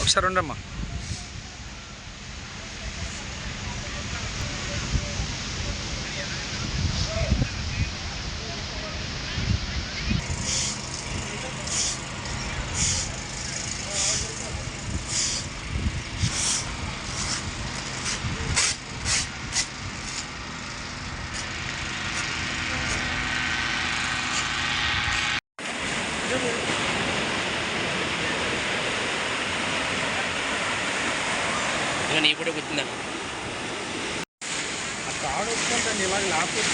ఒకసారి ఉండమ్మా. నీ కూడా గుర్తుందా? ఆ తాడు వస్తుందండి, ఇలాగ లాక్కొచ్చి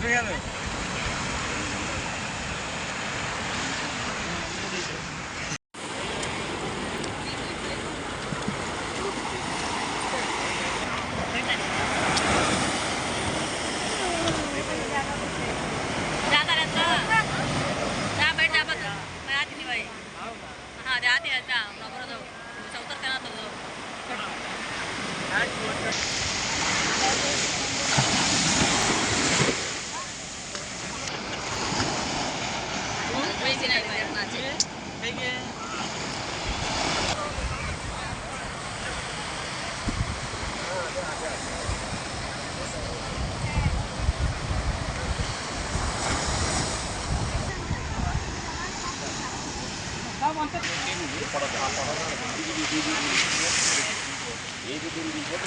పోవాలి.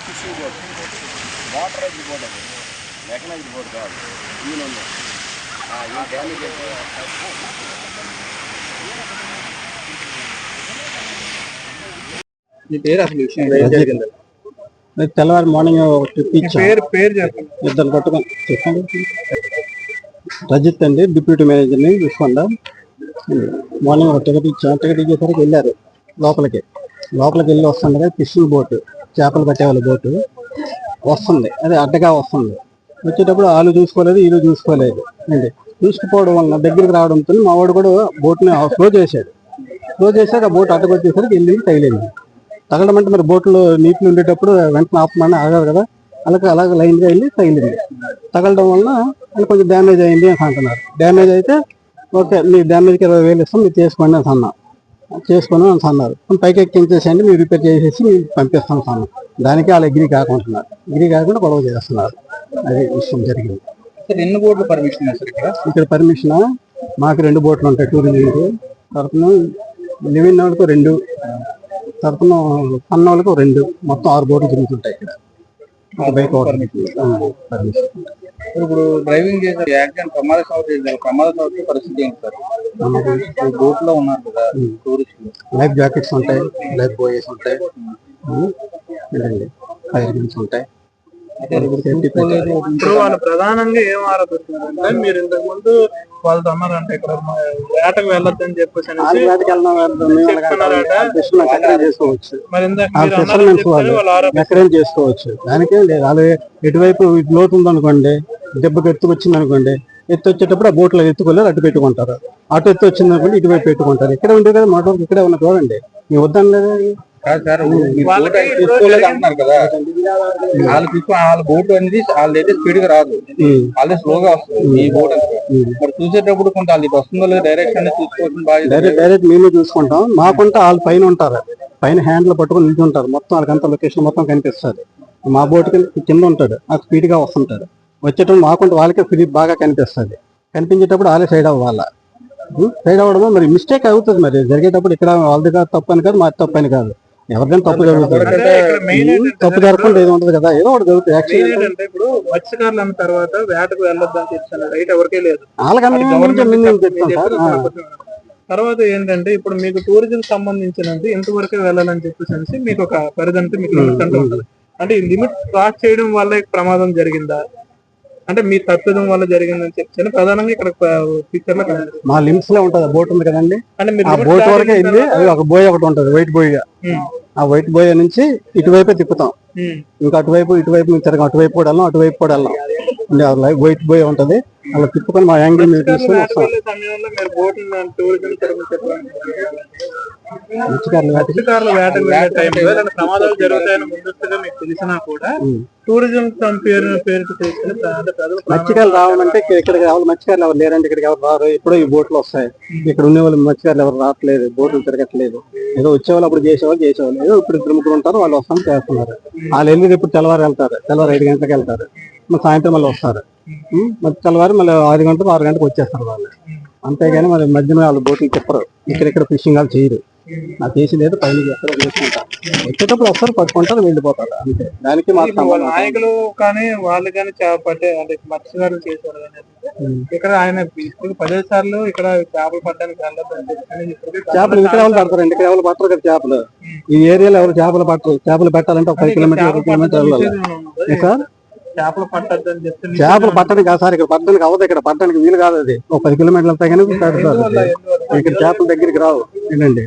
Fishing boat, water agree boat, అది మెకనైజ్డ్ బోట్ కాదు. ఈయన డ్యామేజ్ తెల్లవారు మార్నింగ్ ట్రిప్ ఇద్దరు పట్టుకొని చెప్పండి. రజిత్ అండి, డిప్యూటీ మేనేజర్ని విశ్వండ. మార్నింగ్ ఒక టికెట్ ఇచ్చాం. టికెట్ ఇచ్చేసరికి వెళ్ళారు లోపలికి వెళ్ళి వస్తుండగా ఫిషింగ్ బోటు, చేపలు పట్టేవాళ్ళ బోటు వస్తుంది. అది అడ్డగా వస్తుంది. వచ్చేటప్పుడు వాళ్ళు చూసుకోలేదు, వీళ్ళు చూసుకోలేదు అండి. చూసుకుపోవడం వల్ల దగ్గరికి రావడంతో మా వాడు కూడా బోట్ని స్లో చేశాడు. ఆ బోట్ అడ్డకొచ్చేసరికి వెళ్ళి తగిలింది. తగలడం అంటే మరి బోట్లో నీటిలో ఉండేటప్పుడు వెంటనే ఆపమని ఆగారు కదా, అలాగే లైన్గా వెళ్ళి తగిలింది. తగలడం వల్ల కొంచెం డ్యామేజ్ అయింది అని అంటున్నారు. డ్యామేజ్ అయితే ఓకే, మీ డ్యామేజ్కి 20,000 ఇస్తాం, మీరు చేసుకోండి అని అన్నారు. పైకి ఎక్కించేసేయండి, మీరు రిపేర్ చేసేసి మీరు పంపిస్తాం అన్నాం. దానికి వాళ్ళు ఎగ్రీ కాకుండా గొడవ చేస్తున్నారు. అది విషయం జరిగింది. ఎన్ని బోట్లు పర్మిషన్ ఇక్కడ పర్మిషన్ మాకు 2 బోట్లు ఉంటాయి. టూరిజంకి తరఫున, లివింగ్ వాళ్ళకు 2, తరఫున అన్న వాళ్ళకు 2, మొత్తం 6 బోట్లు తిరుగుతుంటాయి ఇక్కడ. ఇప్పుడు డ్రైవింగ్ చేసే యాక్సిడెంట్ ప్రమాద పరిస్థితి ఏంటి సార్? బోట్ లో ఉన్నారు కదా టూరిస్టులు, లైఫ్ జాకెట్స్ ఉంటాయి, లైఫ్ బాయ్స్ ఉంటాయి, ఫైర్ గన్స్ ఉంటాయి. ఇప్పుడు వాళ్ళు ప్రధానంగా ఏం ఆరోపిస్తున్నారంటే, మీరు ఇంతకు ముందు వాళ్ళతో అన్నారంటే ఇక్కడ వేటకు వెళ్ళొద్దని చెప్పేసి చేసుకోవచ్చు. దానికేం లేదు. వాళ్ళు ఎటువైపు లోతు ఉందనుకోండి, దెబ్బకి ఎత్తుకొచ్చింది అనుకోండి, ఎత్తు వచ్చేటప్పుడు ఆ బోట్లో ఎత్తుకోలేదు, అటు పెట్టుకుంటారు. అటు ఎత్తు వచ్చింది అనుకోండి, ఇటువైపు పెట్టుకుంటారు. ఇక్కడ ఉండే కదా మోటార్, ఇక్కడే ఉన్న చూడండి, మీ వద్దని లేదా అంటున్నారు కదా. వాళ్ళ బోట్ అనేది వాళ్ళైతే స్పీడ్ గా రాదు, వాళ్ళే స్లోగా వస్తుంది. ఈ బోట్ మరి చూసేటప్పుడు కొంత వాళ్ళకి వస్తుందో లేదు డైరెక్షన్ చూసుకోవచ్చు. డైరెక్ట్ మేమే చూసుకుంటాం. మాకుంటే వాళ్ళు పైన ఉంటారు, పైన హ్యాండ్లు పట్టుకుని నిల్చుంటారు. మొత్తం వాళ్ళకంతా లొకేషన్ మొత్తం కనిపిస్తుంది. మా బోట్ కింద ఉంటాడు, ఆ స్పీడ్ గా వస్తుంటాడు. వచ్చేటప్పుడు మాకుంటే వాళ్ళకే స్పీడ్ బాగా కనిపిస్తుంది. కనిపించేటప్పుడు వాళ్ళే సైడ్ అవ్వాలా. సైడ్ అవ్వడము మరి మిస్టేక్ అవుతుంది. మరి జరిగేటప్పుడు ఇక్కడ వాళ్ళది కాదు తప్పని కాదు, మాది తప్పని కాదు. ఎవరికైనా తప్పు జరుగుతుంది, తప్పు జరగకుండా ఏది ఉంటది కదా, ఏదో ఒకటి జరుగుతుంది. యాక్సిడెంట్ ఇప్పుడు మత్స్యకారులు అన్న తర్వాత వేటకు వెళ్ళొద్దని చెప్తున్నారు, రైట్ ఎవరికే లేదు. తర్వాత ఏంటంటే ఇప్పుడు మీకు టూరిజం సంబంధించినంత ఇంతవరకే వెళ్ళాలని చెప్పేసి మీకు ఒక పరిధి మీకు లిమిట్ ఉంటుంది. అంటే ఈ లిమిట్ క్రాస్ చేయడం వల్ల ప్రమాదం జరిగిందా, అంటే మీ తప్పిదం వల్ల జరిగిందని చెప్తాను. ప్రధానంగా ఇక్కడ పిక్చర్ లో మా లిమిట్స్ లో ఉంటది, బోట్ ఉంది కదండి, ఆ బోట్ వరకే వెళ్ళి అది ఒక బోయ్ ఒకటి ఉంటది, వైట్ బోయ్. ఆ వైట్ బోయ్ నుంచి ఇటువైపే తిప్పుతాం, ఇంకా అటువైపు నుంచి తిరగం, అటువైపు కూడా వెళ్ళాం, అటువైపు కూడా వెళ్ళాం. వైట్ బోయ్ ఉంటది, అలా తిప్పుకొని మా యాంగిల్ మీద తీసుకొని వస్తాం. ప్రమాదాలు జరుగుతాయని ముందస్తుగా మీకు తెలిసినా కూడా టూరిజం మత్స్యకారులు రావాలంటే ఇక్కడికి రావాలి. మత్స్యకారులు ఎవరు లేరంటే ఇక్కడికి ఎవరు రారు, ఎప్పుడో ఈ బోట్లు వస్తాయి. ఇక్కడ ఉండే వాళ్ళు మత్స్యకారులు ఎవరు రావట్లేదు, బోట్లు తిరగట్లేదు. ఏదో వచ్చేవాళ్ళు అప్పుడు చేసేవాళ్ళు ఏదో ఇప్పుడు 3 ఉంటారు, వాళ్ళు వస్తాను చేస్తున్నారు. వాళ్ళు వెళ్ళి ఇప్పుడు తెల్లవారు వెళ్తారు, తెల్లవారు 5 గంటలకు వెళ్తారు, సాయంత్రం మళ్ళీ వస్తారు. మరి తెల్లవారు మళ్ళీ 6 గంటలకు వచ్చేస్తారు వాళ్ళు. అంతేగాని మరి మధ్యలో వాళ్ళు బోట్లు తిప్పరు, ఇక్కడ ఫిషింగ్ వాళ్ళు చేయరు. నాకు చేసి లేదు, పైన ఎక్కడ చేసుకుంటారు, వచ్చేటప్పుడు వస్తారు, పట్టుకుంటారు, వెళ్ళిపోతారు, అంతే. దానికి మాత్రం నాయకులు కానీ వాళ్ళు కానీ పట్టే అంటే మత్స్యకారులు చేశారు ఇక్కడ ఆయన ఇప్పుడు 10 సార్లు ఇక్కడ చేపలు పట్టడానికి చేపలు ఇక్కడ ఎవరు పడతారండి, ఇక్కడ ఎవరు పట్టరు కదా చేపలు. ఈ ఏరియాలో ఎవరు చేపలు పట్టరు. చేపలు పెట్టాలంటే ఒక 5 కిలోమీటర్ 20 కిలోమీటర్లు వెళ్ళాలి సార్. చేపలు పట్టద్దని చెప్తే చేపలు పట్టడానికి కాదు సార్, ఇక్కడ పట్టడానికి అవ్వదు, ఇక్కడ పట్టడానికి వీలు కాదు. అది ఒక 10 కిలోమీటర్లు వస్తాయి కానీ ఇక్కడ చేపల దగ్గరికి రావు. ఏంటండి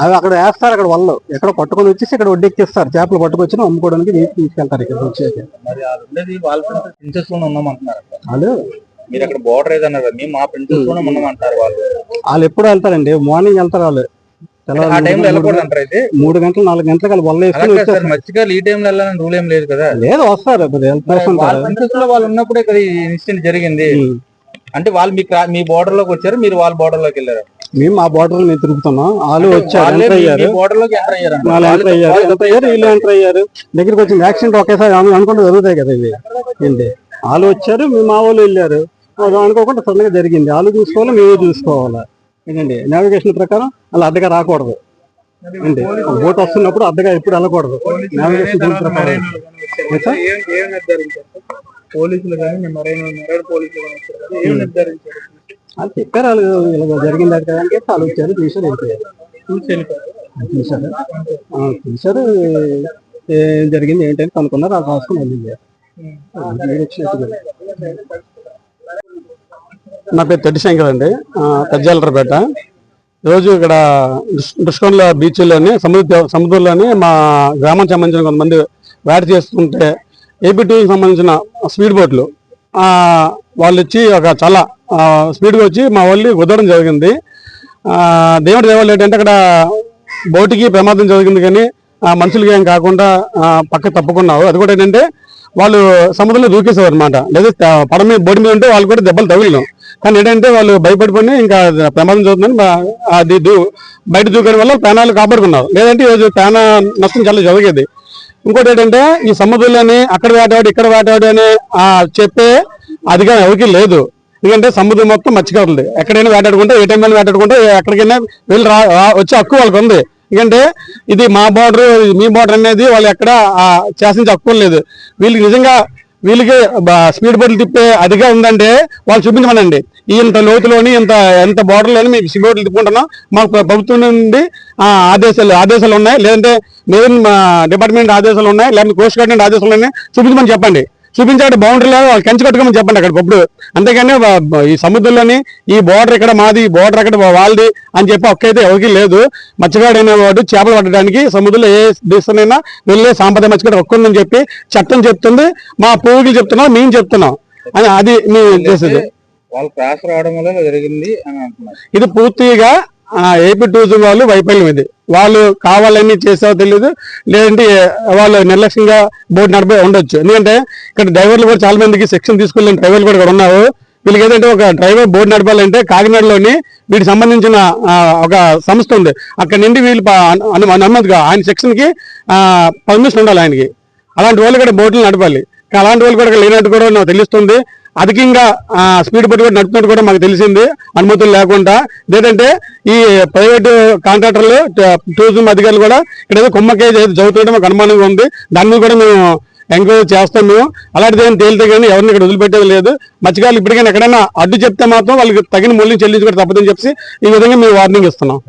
అవి అక్కడ వేస్తారు, అక్కడ వాళ్ళు ఎక్కడ పట్టుకొని వచ్చేసి ఇక్కడ వడ్డెక్కిస్తారు. చేపలు పట్టుకొచ్చి అమ్ముకోవడానికి తీసుకెళ్తారు. ఇక్కడ వచ్చేసి వాళ్ళు మీరు అక్కడ బోర్డర్ ఏదన్నారు, మేము మా ప్రిన్సెస్ లోనే ఉన్నామంటారు. వాళ్ళు ఎప్పుడు వెళ్తారండి, మార్నింగ్ వెళ్తారు. వాళ్ళు 3 గంటలు 4 గంటలకు వల్ల వేసుకుని మత్స్యకారులు ఈ టైంలో వెళ్ళాలని రూల్ ఏం లేదు కదా. లేదు, వస్తారు, వాళ్ళు ఉన్నప్పుడే కదా ఈ ఇన్సిడెంట్ జరిగింది. అంటే వాళ్ళు మీ బోర్డర్ లోకి వచ్చారు, మీరు వాళ్ళ బోర్డర్ లోకి వెళ్ళారు. మేము మా బోర్డర్ ని తిరుగుతున్నాం, వాళ్ళు వచ్చారు, బోర్డర్ లోకి ఎంటర్ అయ్యారు, వీళ్ళు ఎంటర్ అయ్యారు. దగ్గరికి వచ్చింది యాక్సిడెంట్ ఒకేసారి అనుకుంటే జరుగుతాయి కదా ఇవి. ఏంటి వాళ్ళు వచ్చారు, మా వాళ్ళు వెళ్ళారు, అనుకోకుండా సడన్ గా జరిగింది. వాళ్ళు చూసుకోవాలి, మేము చూసుకోవాలి. ఏంటండి నావిగేషన్ ప్రకారం అలా అడ్డగా రాకూడదు. ఏంటి బోట్ వస్తున్నప్పుడు అడ్డగా ఎప్పుడు వెళ్ళకూడదు. నావిగేషన్ ప్రకారం పోలీసులు కానీ పోలీసులు వాళ్ళు చెప్పారు, వాళ్ళు ఇలా జరిగింది అంటే వాళ్ళు వచ్చారు, చూసారు, వెళ్ళిపోయారు. చూసారు ఏం జరిగింది ఏంటని కనుక్కున్నారు, అది రాసుకుని వెళ్ళిపోయారు. నా పేరు తెడ్డి శంకర్ అండి, పెద్దజాలరపేట. రోజు ఇక్కడ దుష్కొండ బీచ్లోని సముద్రంలోని మా గ్రామానికి సంబంధించిన కొంతమంది వేట చేస్తుంటే ఏపీ టూకి సంబంధించిన స్పీడ్ బోట్లు వాళ్ళు వచ్చి చాలా స్పీడ్గా వచ్చి మా వాళ్ళు కుదరడం జరిగింది. దేవుడి దేవాళ్ళు ఏంటంటే అక్కడ బోటుకి ప్రమాదం జరిగింది, కానీ మనుషులకి ఏం కాకుండా పక్క తప్పుకున్నావు. అది కూడా ఏంటంటే వాళ్ళు సముద్రంలో దూకేసేవారు అనమాట. లేదా పడ మీద బోటి మీద ఉంటే వాళ్ళు కూడా దెబ్బలు తగిలినాం. కానీ ఏంటంటే వాళ్ళు భయపడిపోయి ఇంకా ప్రమాదం జరుగుతుందని అది బయట దూకడం వల్ల ప్రాణాలు కాపాడుకున్నారు. లేదంటే ఈరోజు ప్రాణ నష్టం చాలా జరిగేది. ఇంకోటి ఏంటంటే ఈ సముద్రంలోని అక్కడ వేటాడు ఇక్కడ వేటాడు అని చెప్పే అధికారం ఎవరికి లేదు. ఎందుకంటే సముద్రం మొత్తం మత్స్యకారులది. ఎక్కడైనా వేటాడుకుంటే ఏ టైంలో వేటాడుకుంటే ఎక్కడికైనా వెళ్ళి వచ్చే హక్కు వాళ్ళకి ఉంది. ఎందుకంటే ఇది మా బార్డర్ మీ బార్డర్ అనేది వాళ్ళు ఎక్కడ శాసించే హక్కు లేదు. వీళ్ళకి స్పీడ్ బోట్లు తిప్పే అదిగా ఉందంటే వాళ్ళు చూపించమనండి. ఇంత లోతులోని ఎంత బార్డర్లోని మేము స్పీడ్ బోట్లు తిప్పుకుంటున్నాం, మాకు ప్రభుత్వం నుండి ఆదేశాలు ఉన్నాయి, లేదంటే మెరైన్ డిపార్ట్మెంట్ ఆదేశాలు ఉన్నాయి, లేదంటే కోస్ట్ గార్డ్ నుండి ఆదేశాలు ఉన్నాయి, చూపించమని చెప్పండి. చూపించాడు బౌండరీలో వాళ్ళు కంచి కట్టుకోమని చెప్పండి అక్కడ ఇప్పుడు. అంతేగాని ఈ సముద్రంలోని ఈ బోర్డర్ ఇక్కడ మాది, బోర్డర్ అక్కడ వాళ్ళది అని చెప్పి ఒక్కైతే ఎవరికి లేదు. మత్స్యకారుడు అనేవాడు చేపలు పట్టడానికి సముద్రంలో ఏ దేశమైనా వెళ్ళే సాంప్రదాయ మత్స్యకారుడు ఒక్కుందని చెప్పి చట్టం చెప్తుంది, మా పూర్వీకులు చెప్తున్నాం, మేము చెప్తున్నాం అని. అది మేము చేసేది. వాళ్ళు క్రాస్ రావడం వల్ల జరిగింది అని అంటున్నారు. ఇది పూర్తిగా ఏపీ టూరిజం వాళ్ళు వైఫల్యం. ఇది వాళ్ళు కావాలని చేసావో తెలియదు, లేదంటే వాళ్ళు నిర్లక్ష్యంగా బోర్డు నడిపి ఉండొచ్చు. ఎందుకంటే ఇక్కడ డ్రైవర్లు కూడా చాలా మందికి శిక్షణ తీసుకోలేని డ్రైవర్లు కూడా ఉన్నారు. వీళ్ళకి ఏదంటే ఒక డ్రైవర్ బోర్డు నడపాలంటే కాకినాడలోని వీటికి సంబంధించిన ఒక సంస్థ ఉంది. అక్కడ నుండి వీళ్ళు అనుమతిగా ఆయన శిక్షణకి పర్మిషన్ ఉండాలి ఆయనకి. అలాంటి వాళ్ళు కూడా బోట్లు నడపాలి. అలాంటి వాళ్ళు కూడా లేనట్టు కూడా నాకు తెలుస్తుంది. అధికంగా స్పీడ్ బట్టి కూడా నడుపుతున్నట్టు కూడా మాకు తెలిసింది, అనుమతులు లేకుండా. లేదంటే ఈ ప్రైవేటు కాంట్రాక్టర్లు టూరిజం అధికారులు కూడా ఇక్కడ ఏదో కుమ్మకే చదువుతుంటే మాకు అనుమానంగా ఉంది. దాని మీద కూడా మేము ఎంక్వైరీ చేస్తాం. మేము అలాంటిది ఏమైనా తేలితే కానీ ఎవరిని ఇక్కడ వదిలిపెట్టేది లేదు. మత్స్యకారులు ఇప్పటికైనా ఎక్కడైనా అడ్డు చెప్తే మాత్రం వాళ్ళకి తగిన మూల్యం చెల్లించుకోవడం తప్పదని చెప్పి ఈ విధంగా మేము వార్నింగ్ ఇస్తున్నాం.